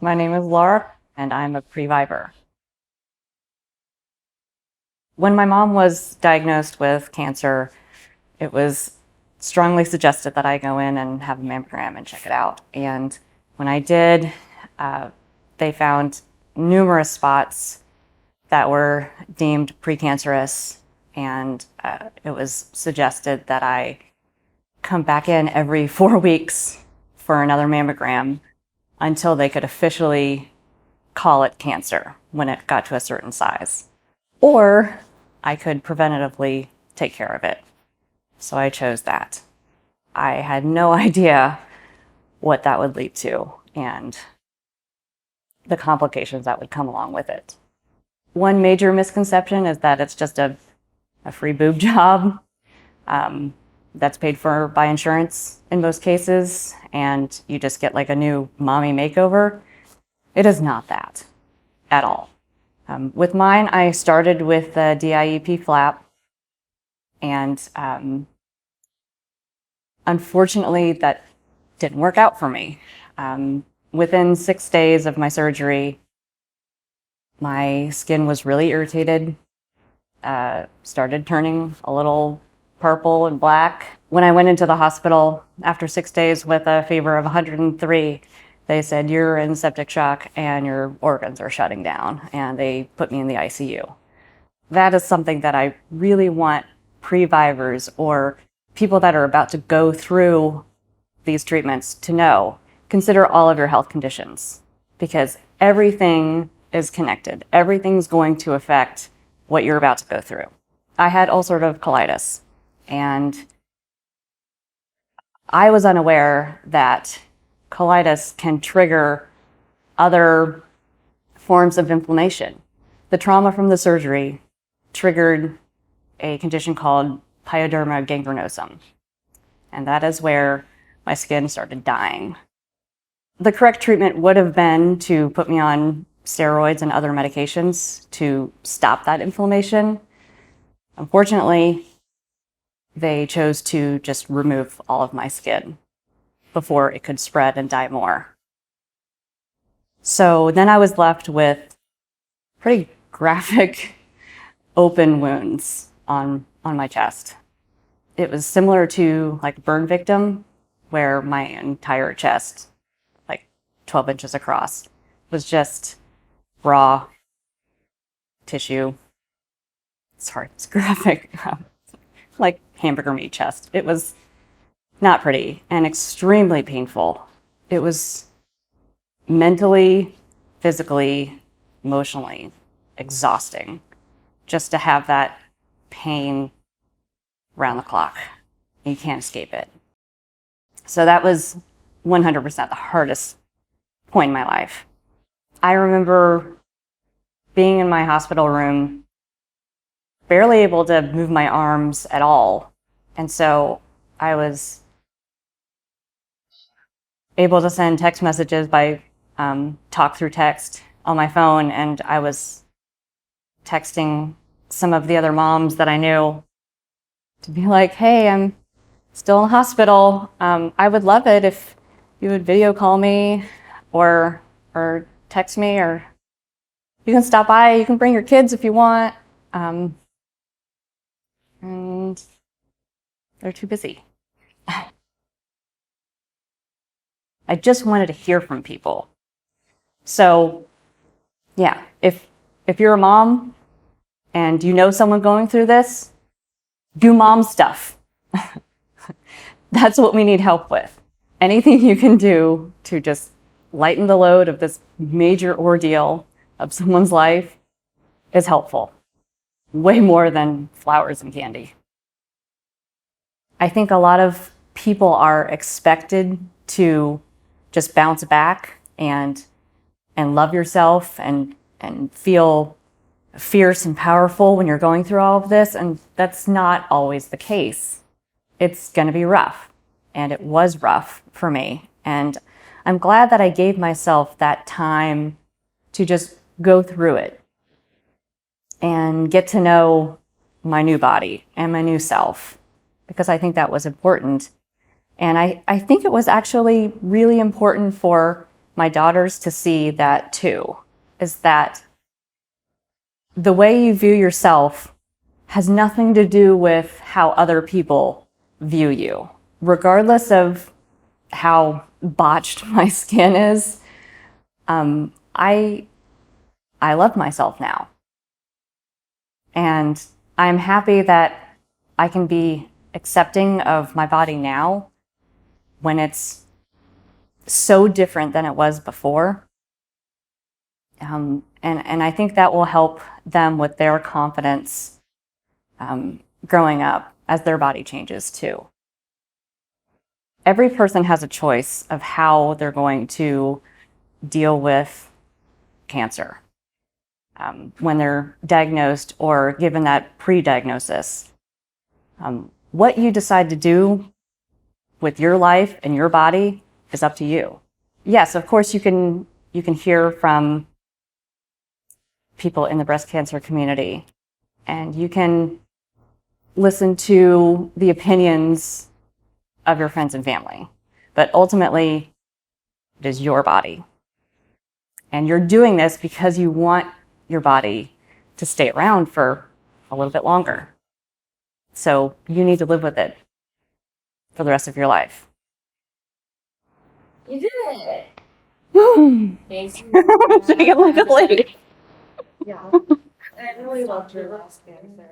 My name is Laura, and I'm a pre-viver. When my mom was diagnosed with cancer, it was strongly suggested that I go in and have a mammogram and check it out. And when I did, uh, they found numerous spots that were deemed precancerous, and it was suggested that I come back in every 4 weeks for another mammogram until they could officially call it cancer when it got to a certain size. Or I could preventatively take care of it. So I chose that. I had no idea what that would lead to and the complications that would come along with it. One major misconception is that it's just a free boob job that's paid for by insurance in most cases, and you just get like a new mommy makeover. It is not that at all. With mine, I started with the DIEP flap, and unfortunately, that didn't work out for me. Within 6 days of my surgery, my skin was really irritated, started turning a little purple and black. When I went into the hospital after 6 days with a fever of 103, they said, "You're in septic shock and your organs are shutting down," and they put me in the ICU. That is something that I really want pre-vivers or people that are about to go through these treatments to know. Consider all of your health conditions, because everything is connected. Everything's going to affect what you're about to go through. I had ulcerative colitis, and I was unaware that colitis can trigger other forms of inflammation. The trauma from the surgery triggered a condition called pyoderma gangrenosum, and that is where my skin started dying. The correct treatment would have been to put me on steroids and other medications to stop that inflammation. Unfortunately, they chose to just remove all of my skin before it could spread and die more. So then I was left with pretty graphic open wounds on my chest. It was similar to like a burn victim, where my entire chest, like 12 inches across, was just raw tissue. Sorry, it's graphic. Like hamburger meat chest. It was not pretty and extremely painful. It was mentally, physically, emotionally exhausting just to have that pain round the clock. You can't escape it. So that was 100% the hardest point in my life. I remember being in my hospital room, barely able to move my arms at all. And so I was able to send text messages by talk through text on my phone, and I was texting some of the other moms that I knew to be like, "Hey, I'm still in the hospital. I would love it if you would video call me or text me, or you can stop by. You can bring your kids if you want." And they're too busy. I just wanted to hear from people. So yeah, if you're a mom and you know someone going through this, do mom stuff. That's what we need help with. Anything you can do to just lighten the load of this major ordeal of someone's life is helpful. Way more than flowers and candy. I think a lot of people are expected to just bounce back and love yourself and feel fierce and powerful when you're going through all of this, and that's not always the case. It's going to be rough, and it was rough for me, and I'm glad that I gave myself that time to just go through it and get to know my new body and my new self, because I think that was important. And I think it was actually really important for my daughters to see that too, is that the way you view yourself has nothing to do with how other people view you. Regardless of how botched my skin is, I love myself now. And I'm happy that I can be accepting of my body now when it's so different than it was before. And I think that will help them with their confidence growing up as their body changes too. Every person has a choice of how they're going to deal with cancer when they're diagnosed or given that pre-diagnosis. What you decide to do with your life and your body is up to you. Yes, of course, you can hear from people in the breast cancer community, and you can listen to the opinions of your friends and family. But ultimately, it is your body. And you're doing this because you want your body to stay around for a little bit longer. So you need to live with it for the rest of your life. You did it. Thanks. Take it like a lady. Yeah. I really loved your last answer.